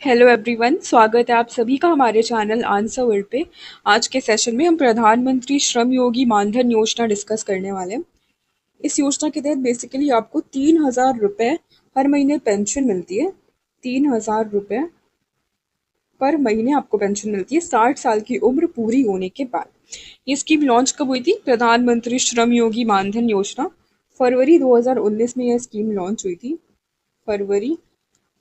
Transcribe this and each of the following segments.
Hello everyone, स्वागत है आप सभी का हमारे चैनल आंसर वर्ल्ड पे। आज के सेशन में हम प्रधानमंत्री श्रम योगी मानधन योजना डिस्कस करने वाले हैं। इस योजना के तहत बेसिकली आपको 3,000 रुपये हर महीने पेंशन मिलती है। 3,000 रुपये पर महीने आपको पेंशन मिलती है 60 साल की उम्र पूरी होने के बाद। ये स्कीम लॉन्च कब हुई थी? प्रधानमंत्री श्रम योगी मानधन योजना फरवरी 2019 में यह स्कीम लॉन्च हुई थी। फरवरी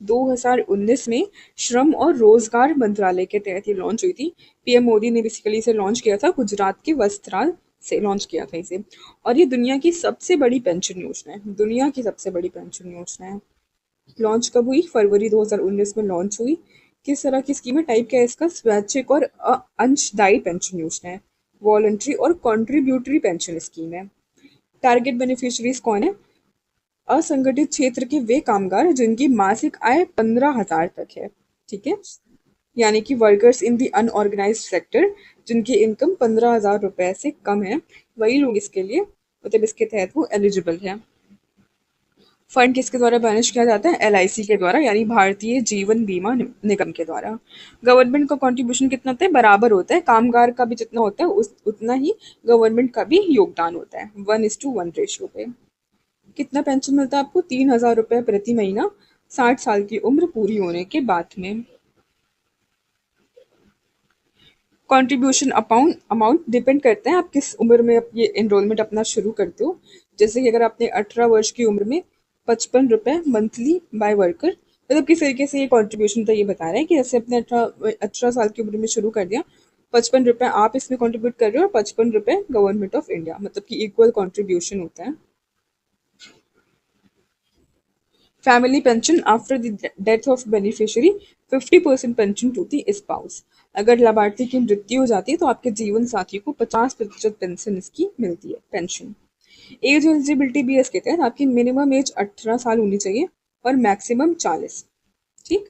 2019 में श्रम और रोजगार मंत्रालय के तहत ये लॉन्च हुई थी। पीएम मोदी ने बेसिकली इसे लॉन्च किया था, गुजरात के वस्त्राल से लॉन्च किया था इसे। और ये दुनिया की सबसे बड़ी पेंशन योजना है। दुनिया की सबसे बड़ी पेंशन योजना है। लॉन्च कब हुई? फरवरी 2019 में लॉन्च हुई। किस तरह की स्कीम है? टाइप क्या है इसका? स्वैच्छिक और अंशदायी पेंशन योजना है। वॉलंटरी और कॉन्ट्रीब्यूटरी पेंशन स्कीम है। टारगेट बेनिफिशियरीज कौन है? असंगठित क्षेत्र के वे कामगार जिनकी मासिक आय 15,000 तक है। ठीक है, यानी कि workers in the unorganised sector जिनकी इनकम 15,000 रुपए से कम है, वही लोग इसके लिए मतलब इसके तहत वो एलिजिबल है। फंड किसके द्वारा मैनेज किया जाता है? एलआईसी के द्वारा, यानी भारतीय जीवन बीमा निगम के द्वारा। गवर्नमेंट का कंट्रीब्यूशन कितना होता है? बराबर होता है। कामगार का भी जितना होता है उतना ही गवर्नमेंट का भी योगदान होता है, 1:1 रेशियो पे। कितना पेंशन मिलता है आपको? 3,000 रुपये प्रति महीना 60 साल की उम्र पूरी होने के बाद में। कंट्रीब्यूशन अमाउंट डिपेंड करता है आप किस उम्र में ये एनरोलमेंट अपना शुरू करते हो। जैसे कि अगर आपने 18 वर्ष की उम्र में 55 रुपये मंथली बाय वर्कर, मतलब किस तरीके से ये कंट्रीब्यूशन था ये बता रहा है कि जैसे अपने 18 साल की उम्र में शुरू कर दिया, 55 रुपये आप इसमें कंट्रीब्यूट कर रहे हो और 55 रुपये गवर्नमेंट ऑफ इंडिया, मतलब कि इक्वल कंट्रीब्यूशन होता है। Family pension after the death of beneficiary 50% pension to the spouse. अगर लाभार्थी की मृत्यु हो जाती है तो आपके जीवन साथी को 50% पेंशन इसकी मिलती है, पेंशन। एज एलिजिबिलिटी भी है इसके तहत। आपकी मिनिमम एज 18 साल होनी चाहिए और मैक्सिमम 40। ठीक,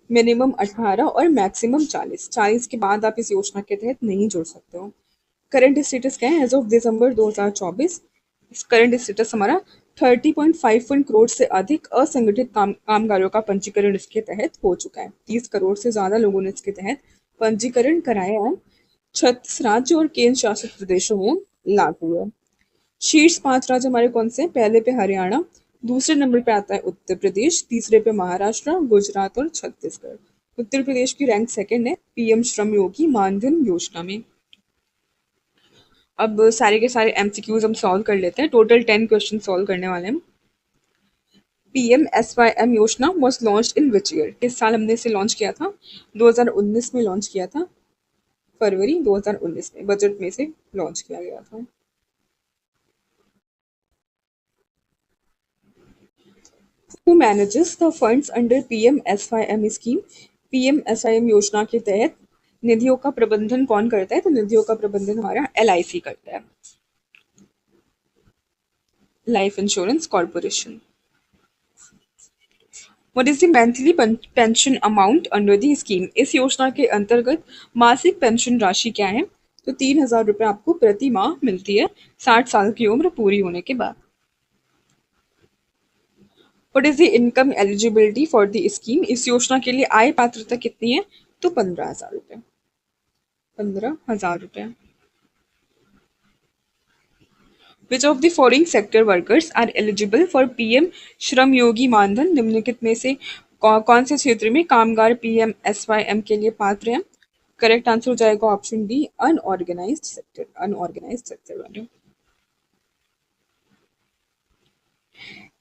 मिनिमम 18 और मैक्सिमम 40। 40 के बाद आप इस योजना के तहत नहीं जुड़ सकते हो। करंट स्टेटस क्या है? As of December 2024 current status हमारा 30.51 करोड़ से अधिक असंगठित कामगारों का पंजीकरण इसके तहत हो चुका है। 30 करोड़ से ज्यादा लोगों ने इसके तहत पंजीकरण कराया है। 36 राज्य और केंद्र शासित प्रदेशों में लागू है। शीर्ष 5 राज्य हमारे कौन से हैं? पहले पे हरियाणा, दूसरे नंबर पे आता है उत्तर प्रदेश, तीसरे पे महाराष्ट्र, गुजरात और छत्तीसगढ़। उत्तर प्रदेश की रैंक सेकंड है पीएम श्रम योगी मानधन योजना में। अब सारे के सारे एमसीक्यूज हम सॉल्व कर लेते हैं। टोटल 10 क्वेश्चन सॉल्व करने वाले हैं। पीएम SYM योजना was launch in which year? किस साल हमने इसे लॉन्च किया था? 2019 में लॉन्च किया था। फरवरी 2019 में बजट में से लॉन्च किया गया था। Who manages the funds under PMSYM scheme? PMSYM योजना के तहत निधियों का प्रबंधन कौन करता है? तो निधियों का प्रबंधन हमारा LIC करता है, life insurance corporation. What is the monthly pension amount under the scheme? इस योजना के अंतर्गत मासिक पेंशन राशि क्या है? तो 3,000 रुपये आपको प्रति माह मिलती है 60 साल की उम्र पूरी होने के बाद। What is the income eligibility for the scheme? इस योजना के लिए आय पात्रता कितनी है? तो 15,000 रुपये। 15,000 रुपये। Which of the following sector workers are eligible for PM Shram Yogi मानधन? निम्नलिखित में से कौन से क्षेत्र में कामगार PMSYM के लिए पात्र हैं? करेक्ट आंसर हो जाएगा option D, unorganised sector. Unorganised sector वाले।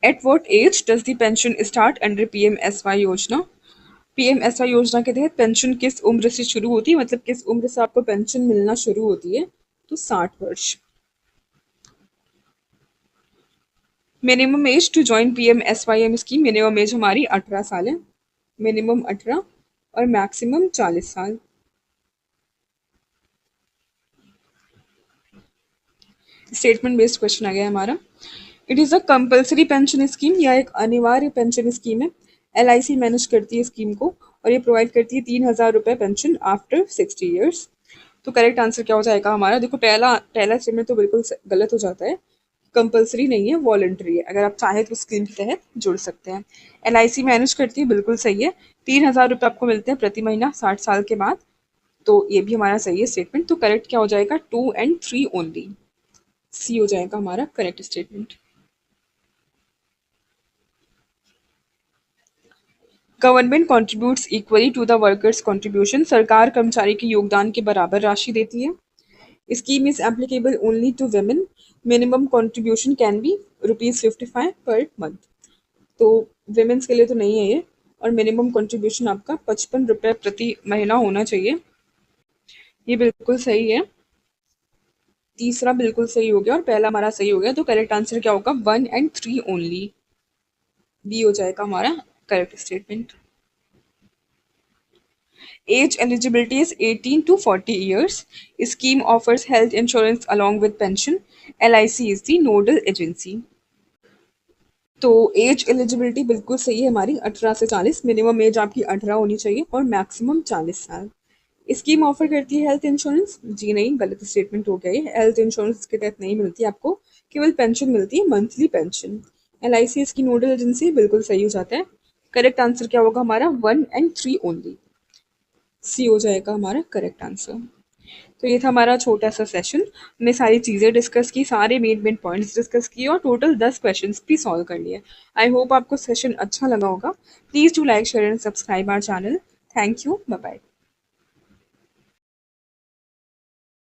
At what age does the pension start under PMSY योजना? PMSY योजना के तहत पेंशन किस उम्र से शुरू होती है, मतलब किस उम्र से आपको पेंशन मिलना शुरू होती है? तो 60 वर्ष। Minimum age to join PMSYM scheme? Minimum age हमारी 18 साल है। मिनिमम 18 और मैक्सिमम 40 साल। स्टेटमेंट बेस्ड क्वेश्चन आ गया हमारा। It is a compulsory pension scheme, या एक अनिवार्य पेंशन स्कीम है। LIC मैनेज करती है स्कीम को और ये प्रोवाइड करती है 3,000 रुपये पेंशन आफ्टर 60 ईयर्स। तो करेक्ट आंसर क्या हो जाएगा हमारा? देखो, पहला पहला स्टेटमेंट तो बिल्कुल गलत हो जाता है। कंपलसरी नहीं है, वॉलंटरी है। अगर आप चाहें तो स्कीम के तहत जुड़ सकते हैं। LIC मैनेज करती है, बिल्कुल सही है। 3,000 रुपये आपको मिलते हैं प्रति महीना 60 साल के बाद। तो ये भी हमारा सही है स्टेटमेंट। तो करेक्ट क्या हो जाएगा? 2 और 3 ओनली। सी हो जाएगा हमारा correct statement. Government contributes equally to the workers contribution. सरकार कर्मचारी के योगदान के बराबर राशि देती है। Scheme is applicable only to women. Minimum contribution can be ₹55 per month. तो वेमेन्स के लिए तो नहीं है ये। और मिनिमम कंट्रीब्यूशन आपका 55 रुपये प्रति महीना होना चाहिए। ये बिल्कुल सही है। तीसरा बिल्कुल सही हो गया और पहला हमारा सही हो गया। तो करेक्ट आंसर क्या होगा? 1 और 3 ओनली। बी हो जाएगा हमारा correct statement. Age eligibility is 18 to 40 years. Scheme offers health insurance along with pension. LIC is the nodal agency. तो एज एलिजिबिलिटी बिल्कुल सही है हमारी, 18 से 40। मिनिमम एज आपकी 18 होनी चाहिए और मैक्सिमम 40 साल। स्कीम ऑफर करती है हेल्थ इंश्योरेंस? जी नहीं, गलत स्टेटमेंट हो गया ये। हेल्थ इंश्योरेंस के तहत नहीं मिलती आपको, केवल पेंशन मिलती है, मंथली पेंशन। LIC इसकी नोडल एजेंसी, बिल्कुल सही हो जाता है। करेक्ट आंसर क्या होगा हमारा? 1 और 3 ओनली। सी हो जाएगा हमारा करेक्ट आंसर। तो ये था हमारा छोटा सा सेशन। हमने सारी चीज़ें डिस्कस की, सारे मेन पॉइंट्स डिस्कस किए और टोटल 10 क्वेश्चंस भी सॉल्व कर लिए। आई होप आपको सेशन अच्छा लगा होगा। Please do like share and subscribe our channel. Thank you, bye bye.